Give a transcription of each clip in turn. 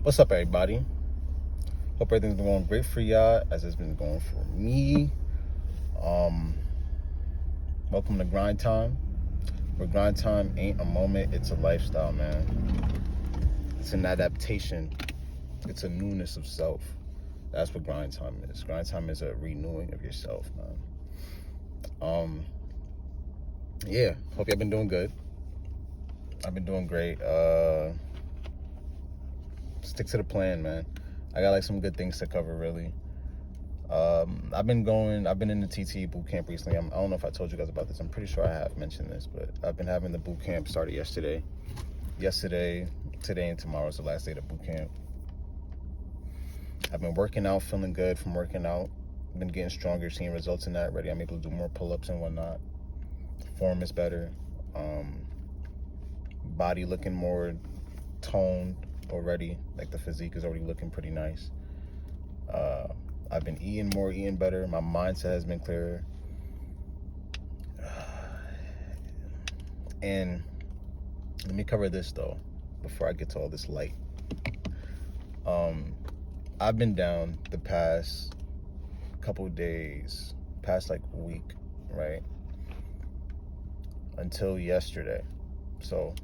What's up, everybody? Hope everything's been going great for y'all as it's been going for me. Welcome to Grind Time. Where grind time ain't a moment, it's a lifestyle, man. It's an adaptation. It's a newness of self. That's what grind time is. Grind time is a renewing of yourself, man. Yeah, hope y'all been doing good. I've been doing great. Stick to the plan, man. I got like some good things to cover, really. I've been in the TT boot camp recently. I don't know if I told you guys about this. I'm pretty sure I have mentioned this, but I've been having the boot camp started yesterday. Today and tomorrow is the last day of the boot camp. I've been working out, feeling good from working out. Been getting stronger, seeing results in that already. I'm able to do more pull-ups and whatnot. Form is better. Body looking more toned already. Like the physique is already looking pretty nice. I've been eating better. My mindset has been clearer. And let me cover this though, before I get to all this light. I've been down the past couple days, past like week, right? Until yesterday. So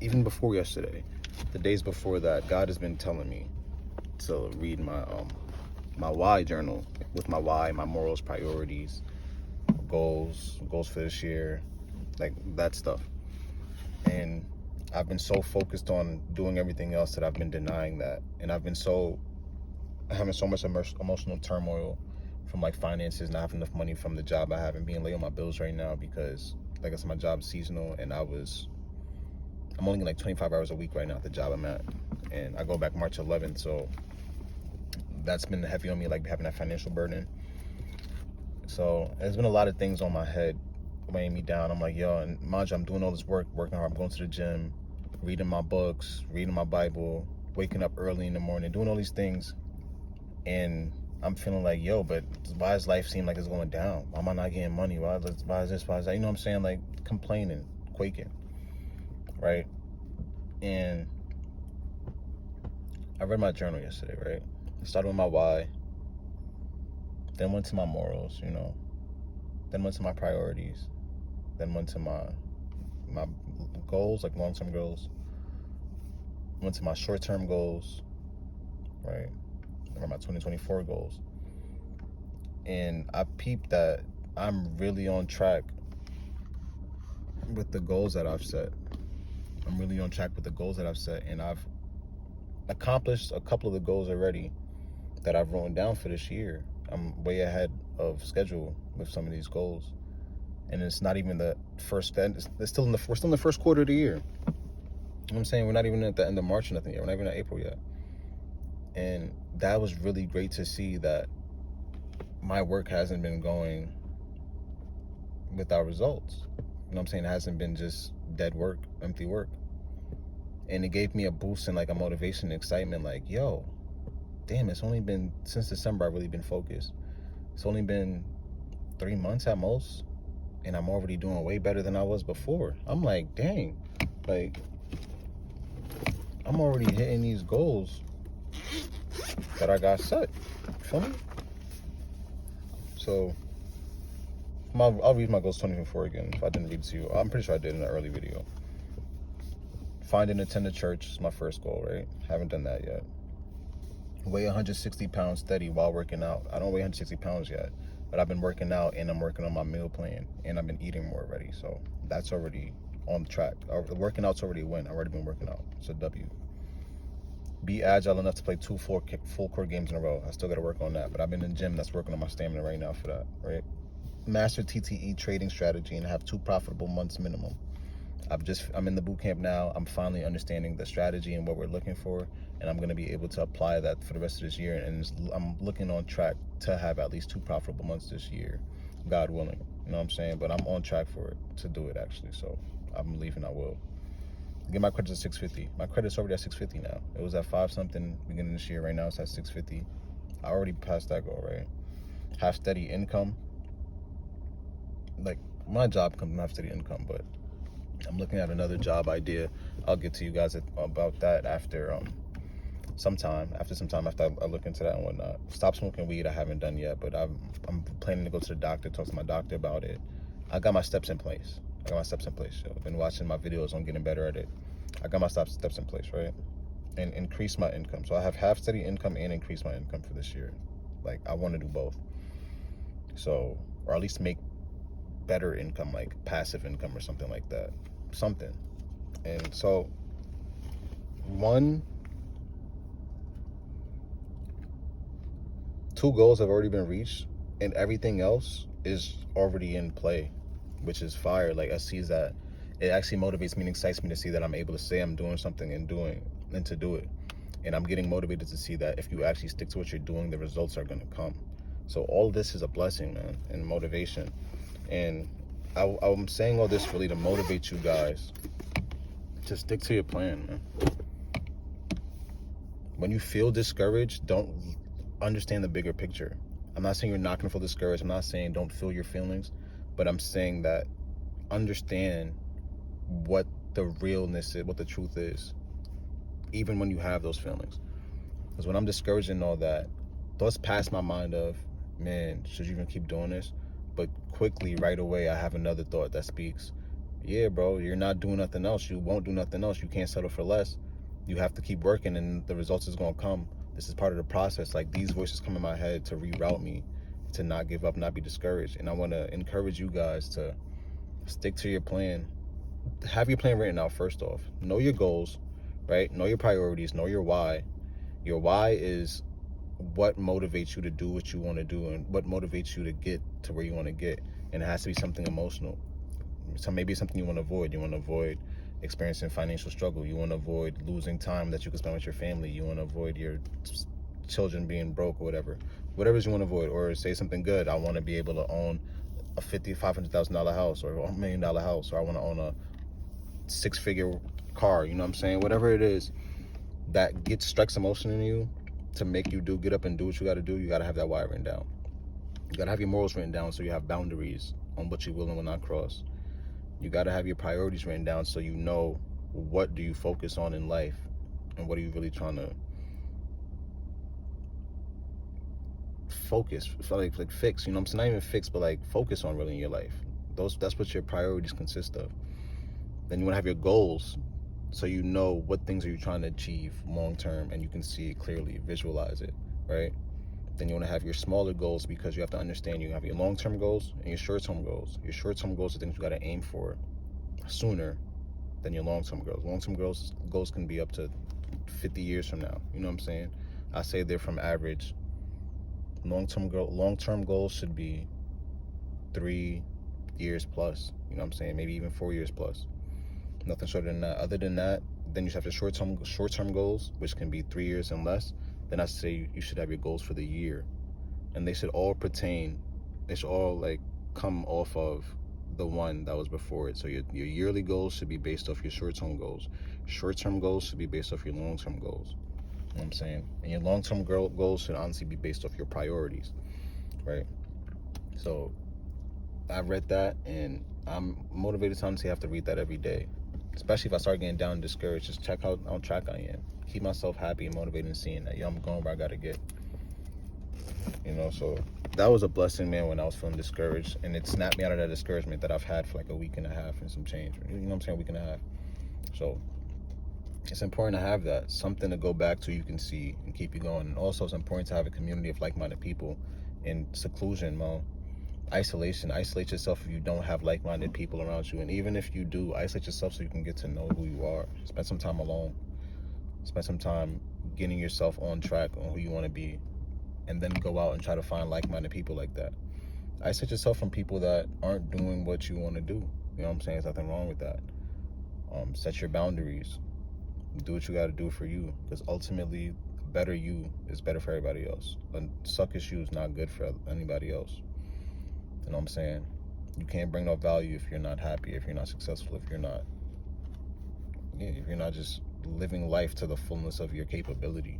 even before yesterday, the days before that, God has been telling me to read my why journal with my why, my morals, priorities, goals for this year, like that stuff. And I've been so focused on doing everything else that I've been denying that. And I've been having so much emotional turmoil from like finances, not having enough money from the job I have, and being late on my bills right now because, like I said, my job's seasonal, and I'm only getting like 25 hours a week right now at the job I'm at. And I go back March 11th, so that's been heavy on me, like having that financial burden. So there's been a lot of things on my head weighing me down. I'm like, yo, and mind you, I'm doing all this work, working hard. I'm going to the gym, reading my books, reading my Bible, waking up early in the morning, doing all these things. And I'm feeling like, yo, but why does life seem like it's going down? Why am I not getting money? Why is this? Why is that? You know what I'm saying? Like complaining, quaking, right? And I read my journal yesterday, right? I started with my why, then went to my morals, then went to my priorities, then went to my goals, like long-term goals, went to my short-term goals, right? Or my 2024 goals. And I peeped that I'm really on track with the goals that I've set. And I've accomplished a couple of the goals already that I've written down for this year. I'm way ahead of schedule with some of these goals. And it's not even the first, we're still in the first quarter of the year. You know what I'm saying? We're not even at the end of March or nothing yet. We're not even at April yet. And that was really great to see that my work hasn't been going without results. You know what I'm saying? It hasn't been just dead work, empty work. And it gave me a boost and like a motivation and excitement, like, yo, damn, it's only been, since December, I've really been focused. It's only been 3 months at most, and I'm already doing way better than I was before. I'm like, dang, like, I'm already hitting these goals that I got set. Feel me? So, I'll read my goals 2024 again if I didn't read it to you. I'm pretty sure I did in an early video. Find and attend a church is my first goal, right? Haven't done that yet. Weigh 160 pounds steady while working out. I don't weigh 160 pounds yet, but I've been working out and I'm working on my meal plan and I've been eating more already. So that's already on track. The working out's already a win. I've already been working out. It's a W. Be agile enough to play 2 full court games in a row. I still got to work on that, but I've been in the gym that's working on my stamina right now for that, right? Master TTE trading strategy and have 2 profitable months minimum. I'm in the boot camp now. I'm finally understanding the strategy and what we're looking for, and I'm going to be able to apply that for the rest of this year. And I'm looking on track to have at least 2 profitable months this year, God willing. You know what I'm saying? But I'm on track for it to do it actually. So I'm believing I will. Get my credit to 650. My credit's already at 650 now. It was at 5 something beginning of this year. Right now it's at 650. I already passed that goal, right? Have steady income. Like my job comes have steady income, but I'm looking at another job idea. I'll get to you guys about that after after some time, after I look into that and whatnot. Stop smoking weed, I haven't done yet, but I'm planning to go to the doctor, talk to my doctor about it. I got my steps in place. I've been watching my videos on getting better at it. I got my steps in place, right? And increase my income. So I have half steady income and increase my income for this year. Like, I want to do both. So, or at least make better income, like passive income or something like that. Something. And so, two goals have already been reached, and everything else is already in play, which is fire. Like, I see that it actually motivates me and excites me to see that I'm able to say I'm doing something and to do it. And I'm getting motivated to see that if you actually stick to what you're doing, the results are going to come. So all this is a blessing, man, and motivation. And I'm saying all this really to motivate you guys to stick to your plan, man. When you feel discouraged, don't understand the bigger picture. I'm not saying you're not going to feel discouraged. I'm not saying don't feel your feelings, but I'm saying that understand what the realness is, what the truth is, even when you have those feelings. Because when I'm discouraged and all that, thoughts pass my mind of, man, should you even keep doing this? But quickly, right away, I have another thought that speaks, yeah, bro, you're not doing nothing else. You won't do nothing else. You can't settle for less. You have to keep working, and the results is going to come. This is part of the process. Like, these voices come in my head to reroute me, to not give up, not be discouraged. And I want to encourage you guys to stick to your plan. Have your plan written out first off. Know your goals, right? Know your priorities. Know your why. Your why is what motivates you to do what you want to do and what motivates you to get to where you want to get. And it has to be something emotional. So maybe it's something you want to avoid. You want to avoid experiencing financial struggle. You want to avoid losing time that you can spend with your family. You want to avoid your children being broke or whatever. Whatever you want to avoid. Or say something good. I want to be able to own a $500,000 house or $1 million house, or I want to own a 6-figure car. You know what I'm saying? Whatever it is that strikes emotion in you to make you get up and do what you got to do, you got to have that why written down. You got to have your morals written down so you have boundaries on what you will and will not cross. You got to have your priorities written down so you know what do you focus on in life and what are you really trying to focus, like fix, you know what I'm saying? Not even fix, but like focus on really in your life. That's what your priorities consist of. Then you want to have your goals so you know what things are you trying to achieve long term and you can see it clearly, visualize it, right? Then you want to have your smaller goals because you have to understand you have your long-term goals and your short-term goals. Your short-term goals are things you got to aim for sooner than your long-term goals. Long-term goals can be up to 50 years from now. You know what I'm saying? I say they're from average. Long-term goals should be 3 years plus. You know what I'm saying? Maybe even 4 years plus. Nothing shorter than that. Other than that, then you have the short-term goals, which can be 3 years and less. Then I say you should have your goals for the year, and they should all like come off of the one that was before it. So your yearly goals should be based off your short-term goals. Short-term goals should be based off your long-term goals. You know what I'm saying? And your long-term goals should honestly be based off your priorities, right? So I read that, and I'm motivated to honestly have to read that every day. Especially if I start getting down and discouraged, just check how on track I am. Keep myself happy and motivated and seeing that, I'm going where I gotta get. You know, so that was a blessing, man, when I was feeling discouraged. And it snapped me out of that discouragement that I've had for like a week and a half and some change. You know what I'm saying? A week and a half. So it's important to have that. Something to go back to you can see and keep you going. And also it's important to have a community of like-minded people. In seclusion, man. Isolate yourself if you don't have like-minded people around you. And even if you do, isolate yourself so you can get to know who you are. Spend some time alone. Spend some time getting yourself on track on who you want to be, and then go out and try to find like-minded people like that. Isolate yourself from people that aren't doing what you want to do. You know what I'm saying? There's nothing wrong with that. Set your boundaries. Do what you got to do for you, because ultimately better you is better for everybody else. And suckish you is not good for anybody else. You know what I'm saying? You can't bring no value if you're not happy, if you're not successful, if you're not just living life to the fullness of your capability,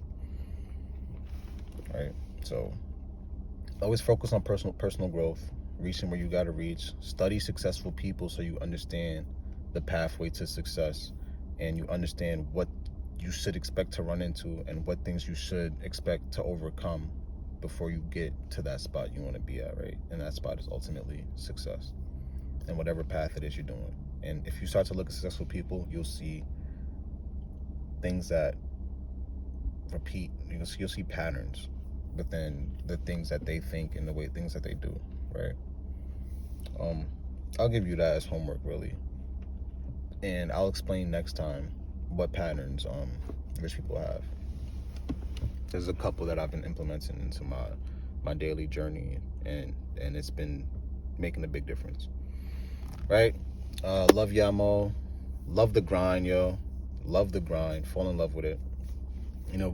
right? So always focus on personal growth, reaching where you got to reach. Study successful people so you understand the pathway to success, and you understand what you should expect to run into and what things you should expect to overcome before you get to that spot you want to be at, right? And that spot is ultimately success and whatever path it is you're doing. And if you start to look at successful people, you'll see things that repeat. You'll see patterns within the things that they think and the way things that they do, right? I'll give you that as homework, really, and I'll explain next time what patterns rich people have. There's a couple that I've been implementing into my daily journey, and it's been making a big difference, right? Love Yamo, love the grind, yo. Love the grind, fall in love with it.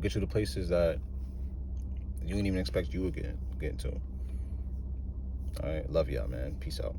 Get you to places that you didn't even expect you would get into. All right, love y'all, man. Peace out.